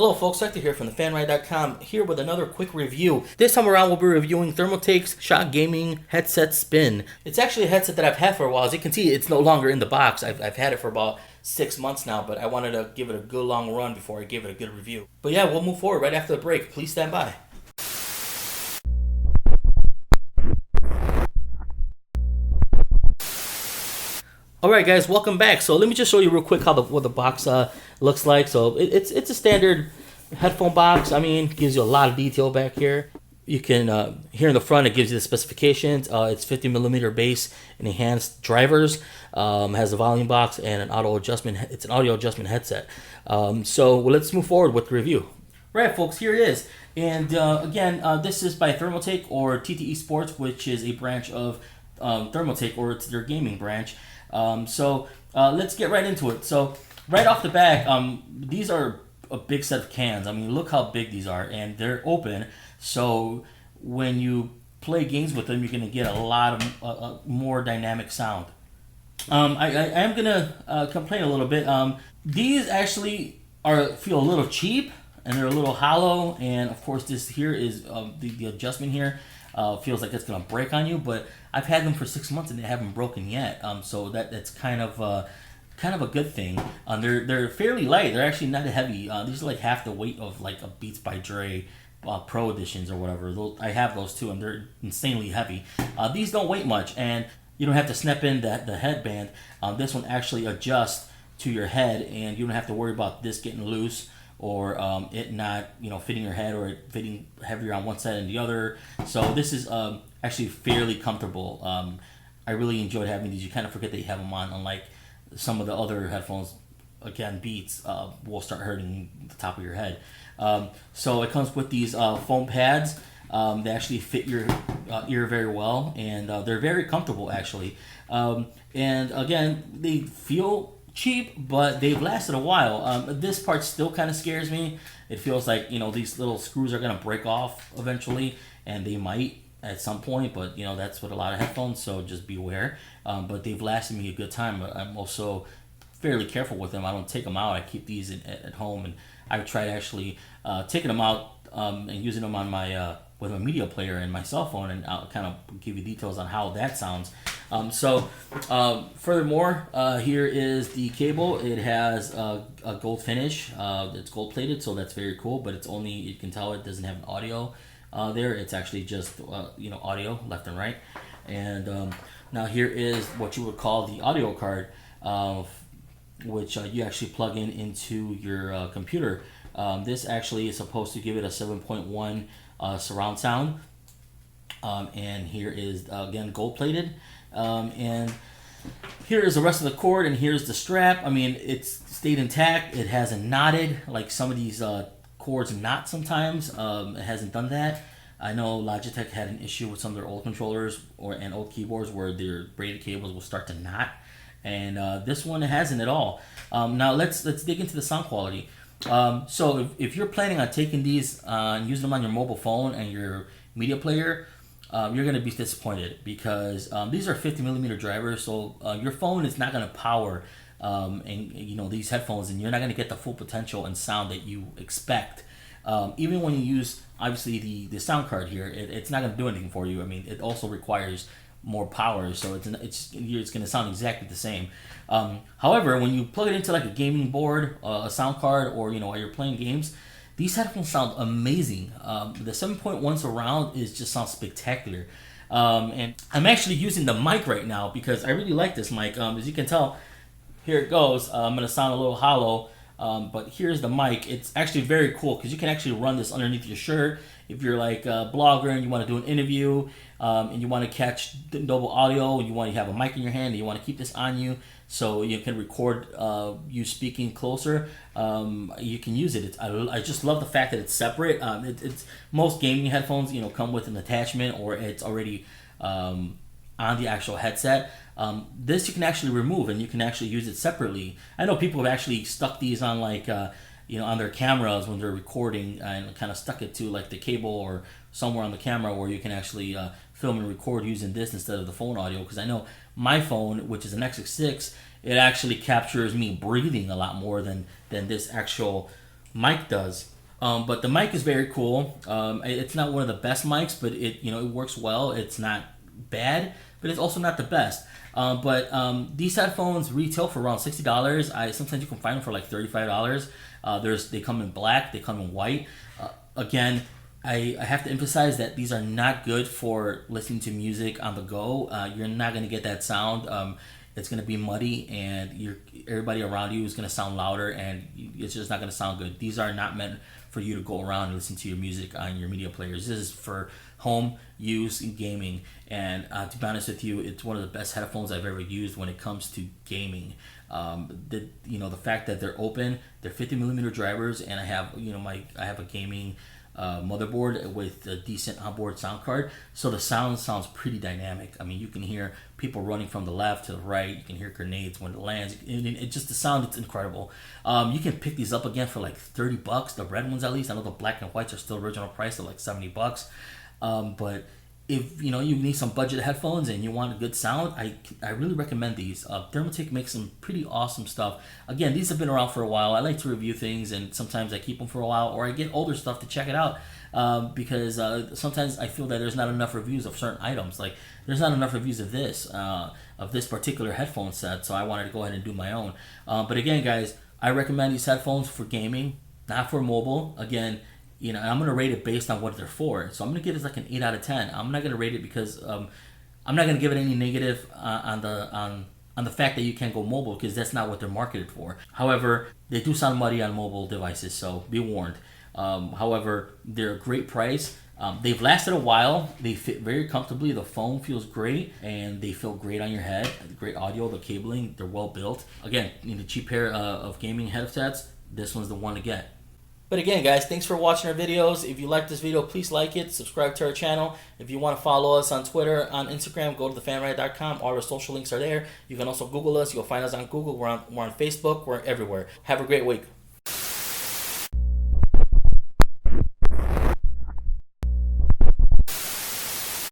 Hello folks, Hector here from the Fanriot.com, here with another quick review. This time around we'll be reviewing Themaltake's Shot Gaming Headset Spin. It's actually a headset that I've had for a while. As you can see, it's no longer in the box. I've had it for about 6 months now, but I wanted to give it a good long run before I gave it a good review. But yeah, we'll move forward right after the break. Please stand by. Alright guys, welcome back. So let me just show you real quick how what the box looks like. So it's a standard headphone box. I mean, gives you a lot of detail back here. You can, here in the front, it gives you the specifications. It's 50mm bass and enhanced drivers. Has a volume box and an auto adjustment. It's an audio adjustment headset. So let's move forward with the review. Right, folks, here it is. And again, this is by Themaltake or eSports, which is a branch of Themaltake, or it's their gaming branch. Let's get right into it. So right off the back, these are a big set of cans. I mean, look how big these are, and they're open. So when you play games with them, you're going to get a lot of more dynamic sound. I am going to complain a little bit. These actually feel a little cheap, and they're a little hollow. And of course, this here is the adjustment here. Feels like it's gonna break on you, but I've had them for 6 months and they haven't broken yet. So that's kind of a good thing. They're fairly light. They're actually not heavy. These are like half the weight of like a Beats by Dre Pro editions or whatever. I have those too, and they're insanely heavy. These don't weigh much, and you don't have to snap in the headband. This one actually adjusts to your head, and you don't have to worry about this getting loose, or it not fitting your head, or it fitting heavier on one side than the other. So this is actually fairly comfortable. I really enjoyed having these. You kind of forget that you have them on, unlike some of the other headphones. Again, Beats will start hurting the top of your head. So it comes with these foam pads. They actually fit your ear very well, and they're very comfortable actually. And again, they feel cheap, but they've lasted a while. This part still kind of scares me. It feels like these little screws are gonna break off eventually, and they might at some point, but that's with a lot of headphones, so just beware. But they've lasted me a good time. But I'm also fairly careful with them. I don't take them out. I keep these at home, and I've tried actually taking them out and using them on my with my media player and my cell phone, and I'll kind of give you details on how that sounds. Furthermore, here is the cable. It has a gold finish. It's gold plated, so that's very cool, but it's only, you can tell it doesn't have an audio there. It's actually just audio left and right. And now here is what you would call the audio card, which you actually plug into your computer. This actually is supposed to give it a 7.1 surround sound. And here is again gold plated. And here is the rest of the cord, and here's the strap. I mean, it's stayed intact. It hasn't knotted like some of these cords knot sometimes. It hasn't done that. I know Logitech had an issue with some of their old controllers and old keyboards where their braided cables will start to knot, and this one hasn't at all. Now let's dig into the sound quality. So if you're planning on taking these and using them on your mobile phone and your media player, you're going to be disappointed, because these are 50mm drivers, so your phone is not going to power these headphones, and you're not going to get the full potential and sound that you expect. Even when you use obviously the sound card here, it's not going to do anything for you. I mean, it also requires more power, so it's going to sound exactly the same. However, when you plug it into like a gaming board, a sound card, or while you're playing games, these headphones sound amazing. The 7.1 surround just sounds spectacular. And I'm actually using the mic right now because I really like this mic. As you can tell, here it goes. I'm going to sound a little hollow, but here's the mic. It's actually very cool because you can actually run this underneath your shirt. If you're like a blogger and you want to do an interview, and you want to catch double audio, and you want to have a mic in your hand, and you want to keep this on you so you can record you speaking closer, you can use it. I just love the fact that it's separate. It's most gaming headphones come with an attachment, or it's already on the actual headset. This you can actually remove, and you can actually use it separately. I know people have actually stuck these on like on their cameras when they're recording, and kind of stuck it to like the cable or somewhere on the camera where you can actually film and record using this instead of the phone audio. Because I know my phone, which is an Nexus 6, it actually captures me breathing a lot more than this actual Mic does. But the mic is very cool. It's not one of the best mics, but it works well. It's not bad, but it's also not the best. But these headphones retail for around $60. I sometimes you can find them for like $35. They come in black, they come in white. Again, I have to emphasize that these are not good for listening to music on the go. You're not going to get that sound. It's going to be muddy, and everybody around you is going to sound louder, and it's just not going to sound good. These are not meant for you to go around and listen to your music on your media players. This is for home use and gaming. And to be honest with you, it's one of the best headphones I've ever used when it comes to gaming. The fact that they're open, they're 50mm drivers, and I have a gaming motherboard with a decent onboard sound card, so the sound sounds pretty dynamic. I mean, you can hear people running from the left to the right. You can hear grenades when it lands. The sound, it's incredible. You can pick these up again for like $30. The red ones, at least. I know the black and whites are still original price of like $70. But if you need some budget headphones and you want a good sound, I really recommend these. Themaltake makes some pretty awesome stuff. Again, these have been around for a while. I like to review things, and sometimes I keep them for a while, or I get older stuff to check it out, because sometimes I feel that there's not enough reviews of certain items. Like there's not enough reviews of this particular headphone set, so I wanted to go ahead and do my own. But again, guys, I recommend these headphones for gaming, not for mobile. Again, I'm going to rate it based on what they're for. So I'm going to give it like an 8 out of 10. I'm not going to rate it because I'm not going to give it any negative on the fact that you can't go mobile, because that's not what they're marketed for. However, they do sound muddy on mobile devices, so be warned. However, they're a great price. They've lasted a while. They fit very comfortably. The foam feels great, and they feel great on your head. Great audio, the cabling, they're well built. Again, you need a cheap pair of gaming headsets. This one's the one to get. But again, guys, thanks for watching our videos. If you like this video, please like it, subscribe to our channel. If you want to follow us on Twitter, on Instagram, go to thefanriot.com. All our social links are there. You can also Google us. You'll find us on Google. We're on Facebook. We're everywhere. Have a great week.